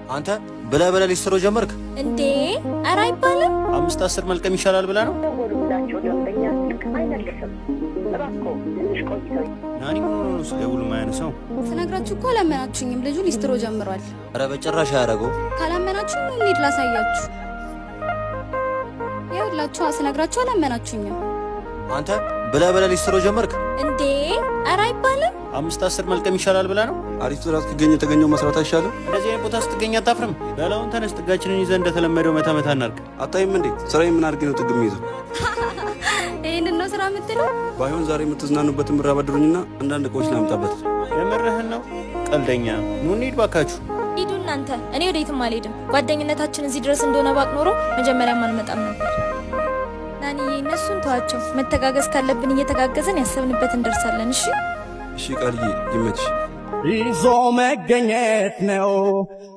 አንተ ብለ ሊስትሮ ጀመርክ እንዴ? ኧረ አይባልም። 5-10 መልቀም ይሻላል ብላ ነው። ናኒ ምን ሆኖ ነው ስደውል ማያነሳው? ስነግራችሁ እኮ አላመናችሁኝም። ልጁ ሊስትሮ ጀምሯል። ኧረ በጭራሽ አያደርገው። ካላመናችሁ እንሂድ ላሳያችሁ። ይኸውላችሁ ስነግራችሁ አላመናችሁኝም። አንተ ብለ ሊስትሮ ጀመርክ እንዴ? ኧረ አይባልም። 5-10 መልቀም ይሻላል ብላ ነው። አሪፍ ስራ ስትገኝ የተገኘው መስራት አይሻልም? እንደዚህ አይነት ቦታ ስትገኝ አታፍርም? በላውን ተነስ፣ ጥጋችንን ይዘን እንደተለመደው መታ እናርግ። አታይም እንዴ ስራዬ ምን አድርጌ ነው ጥግም ይዘው? ይሄንን ነው ስራ የምትለው? ባይሆን ዛሬ የምትዝናኑበትን ብር አበድሩኝና አንዳንድ እቃዎች ላምጣበት። የምርህን ነው? ቀልደኛ። ኑ እንሂድ ባካችሁ። ሂዱ እናንተ። እኔ ወዴትም አልሄድም። ጓደኝነታችን እዚህ ድረስ እንደሆነ ባቅ ኖሮ መጀመሪያም አልመጣም ነበር። ናኒዬ እነሱን ተዋቸው። መተጋገዝ ካለብን እየተጋገዘን ያሰብንበት እንደርሳለን። እሺ ቃልዬ ይመችሽ። ይዞ መገኘት ነው